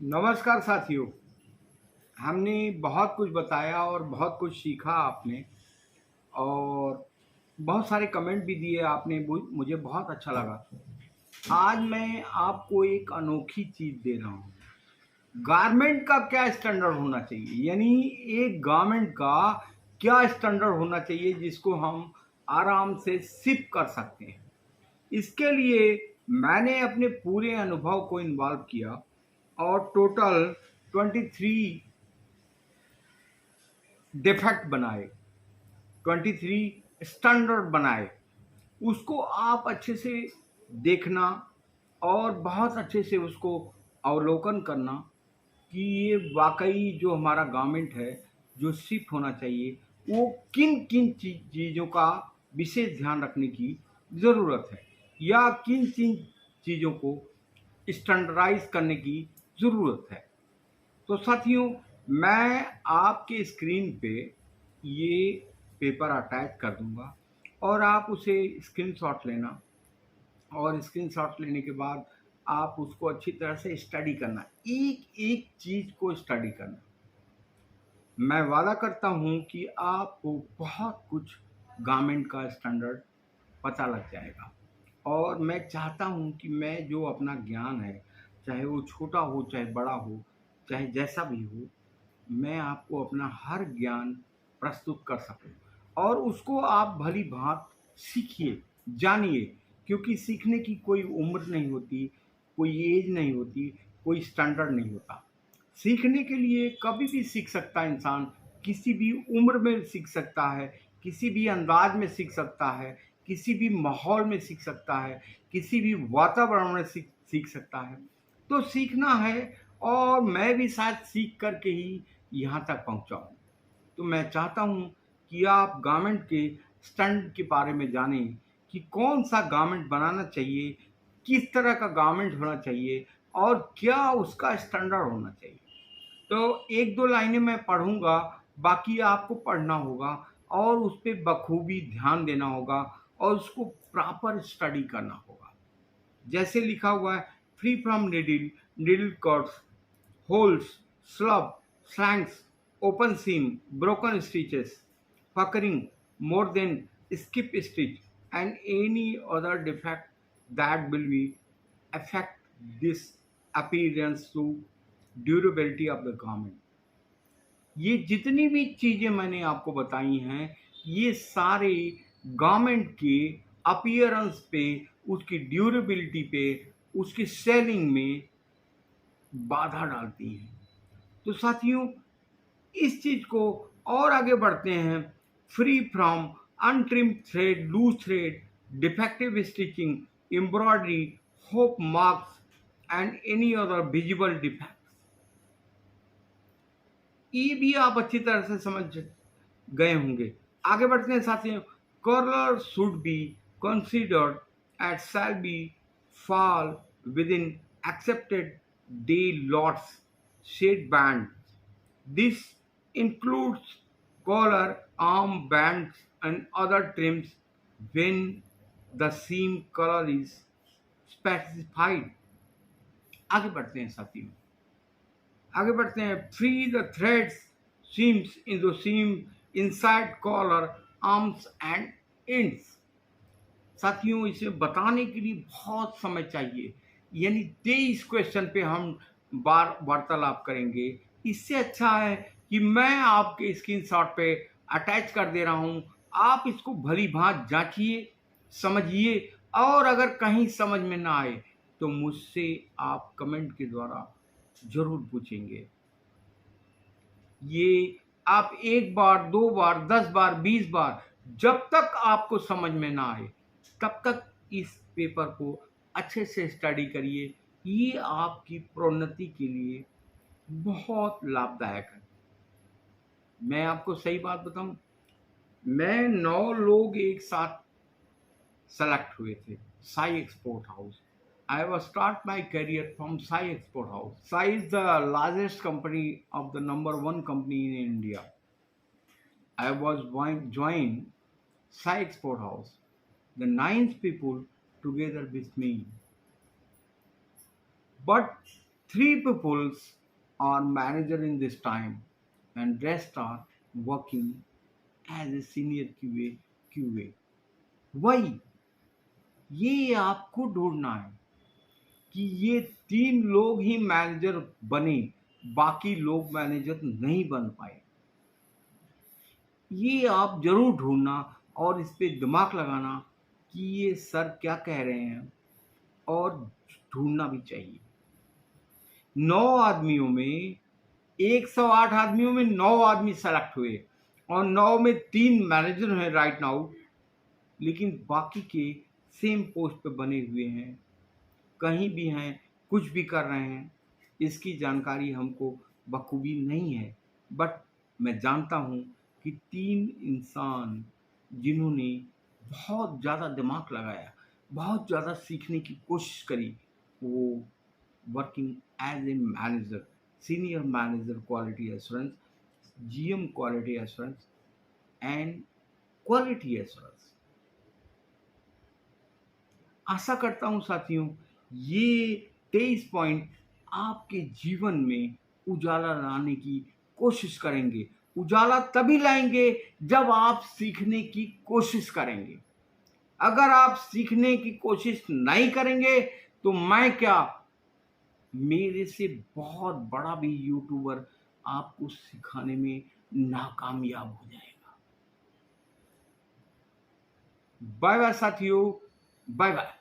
नमस्कार साथियों। हमने बहुत कुछ बताया और बहुत कुछ सीखा आपने, और बहुत सारे कमेंट भी दिए आपने। मुझे बहुत अच्छा लगा। आज मैं आपको एक अनोखी चीज़ दे रहा हूँ। गारमेंट का क्या स्टैंडर्ड होना चाहिए, यानी एक गारमेंट का क्या स्टैंडर्ड होना चाहिए जिसको हम आराम से सिप कर सकते हैं। इसके लिए मैंने अपने पूरे अनुभव को इन्वॉल्व किया और टोटल 23 डिफेक्ट बनाए, 23 स्टैंडर्ड बनाए। उसको आप अच्छे से देखना और बहुत अच्छे से उसको अवलोकन करना कि ये वाकई जो हमारा गारमेंट है, जो शिप होना चाहिए, वो किन किन चीज़ों का विशेष ध्यान रखने की ज़रूरत है, या किन किन चीज़ों को स्टैंडर्डाइज करने की ज़रूरत है। तो साथियों, मैं आपके स्क्रीन पे ये पेपर अटैच कर दूंगा और आप उसे स्क्रीनशॉट लेना, और स्क्रीनशॉट लेने के बाद आप उसको अच्छी तरह से स्टडी करना, एक एक चीज़ को स्टडी करना। मैं वादा करता हूँ कि आपको बहुत कुछ गारमेंट का स्टैंडर्ड पता लग जाएगा। और मैं चाहता हूँ कि मैं जो अपना ज्ञान है, चाहे वो छोटा हो चाहे बड़ा हो, चाहे जैसा भी हो, मैं आपको अपना हर ज्ञान प्रस्तुत कर सकूं और उसको आप भली भांत सीखिए, जानिए। क्योंकि सीखने की कोई उम्र नहीं होती, कोई एज नहीं होती, कोई स्टैंडर्ड नहीं होता। सीखने के लिए कभी भी सीख सकता है इंसान, किसी भी उम्र में सीख सकता है, किसी भी अंदाज में सीख सकता है, किसी भी माहौल में सीख सकता है, किसी भी वातावरण में सीख सकता है। तो सीखना है, और मैं भी शायद सीख करके ही यहाँ तक पहुँचा हूँ। तो मैं चाहता हूँ कि आप गारमेंट के स्टैंड के बारे में जानें कि कौन सा गारमेंट बनाना चाहिए, किस तरह का गारमेंट होना चाहिए, और क्या उसका स्टैंडर्ड होना चाहिए। तो एक दो लाइनें मैं पढ़ूंगा, बाकी आपको पढ़ना होगा और उस पर बखूबी ध्यान देना होगा और उसको प्रॉपर स्टडी करना होगा। जैसे लिखा हुआ है, free from needle, needle cuts, holes, slub, slangs, open seam, broken stitches, puckering more than skip stitch, and any other defect that will be affect this appearance to durability of the garment. ये जितनी भी चीजें मैंने आपको बताई हैं, ये सारे गारमेंट के अपीयरेंस पे, उसकी ड्यूरेबिलिटी पे, उसकी सेलिंग में बाधा डालती हैं। तो साथियों, इस चीज को और आगे बढ़ते हैं। Free from untrimmed thread, loose thread, defective stitching, embroidery, hope marks and any other visible defect. ये भी आप अच्छी तरह से समझ गए होंगे। आगे बढ़ते हैं साथियों। Colour should be considered at shall be fall within accepted day lots shade band. This includes collar, arm bands and other trims when the seam color is specified. आगे बढ़ते हैं साथियों, आगे बढ़ते हैं। Free the threads seams in the seam inside collar, arms and ends. साथियों, इसे बताने के लिए बहुत समय चाहिए, यानी 23 क्वेश्चन पे हम बार वार्तालाप करेंगे। इससे अच्छा है कि मैं आपके स्क्रीनशॉट पे अटैच कर दे रहा हूँ। आप इसको भली भांति जांचिए, समझिए, और अगर कहीं समझ में ना आए तो मुझसे आप कमेंट के द्वारा जरूर पूछेंगे। ये आप एक बार, दो बार, 10 बार, 20 बार, जब तक आपको समझ में ना आए तब तक इस पेपर को अच्छे से स्टडी करिए। ये आपकी प्रोन्नति के लिए बहुत लाभदायक है। मैं आपको सही बात बताऊं, मैं 9 लोग एक साथ सेलेक्ट हुए थे Sai export house. I was start my career from Sai Export House. Sai is the largest company of the number one company in India. I was joined Sai Export House, the ninth people together with me. But Three peoples are manager in this time and rest are working as a senior QA. Why? ये आपको ढूंढना है कि ये 3 लोग ही manager बने, बाकी लोग मैनेजर नहीं बन पाए। ये आप ज़रूर ढूँढना और इस पे दिमाग लगाना कि ये सर क्या कह रहे हैं, और ढूँढना भी चाहिए। 9 आदमियों में 108 आदमियों में 9 आदमी सेलेक्ट हुए और 9 में 3 मैनेजर हैं राइट नाउ, लेकिन बाकी के सेम पोस्ट पे बने हुए हैं, कहीं भी हैं, कुछ भी कर रहे हैं। इसकी जानकारी हमको बखूबी नहीं है, बट मैं जानता हूँ कि 3 इंसान जिन्होंने बहुत ज़्यादा दिमाग लगाया, बहुत ज़्यादा सीखने की कोशिश करी, वो working as a manager, senior manager quality assurance, GM quality assurance and quality assurance. आशा करता हूँ साथियों ये 23 पॉइंट आपके जीवन में उजाला लाने की कोशिश करेंगे। उजाला तभी लाएंगे जब आप सीखने की कोशिश करेंगे। अगर आप सीखने की कोशिश नहीं करेंगे तो मैं क्या, मेरे से बहुत बड़ा भी यूट्यूबर आपको सिखाने में नाकामयाब हो जाएगा। बाय बाय साथियों, बाय बाय।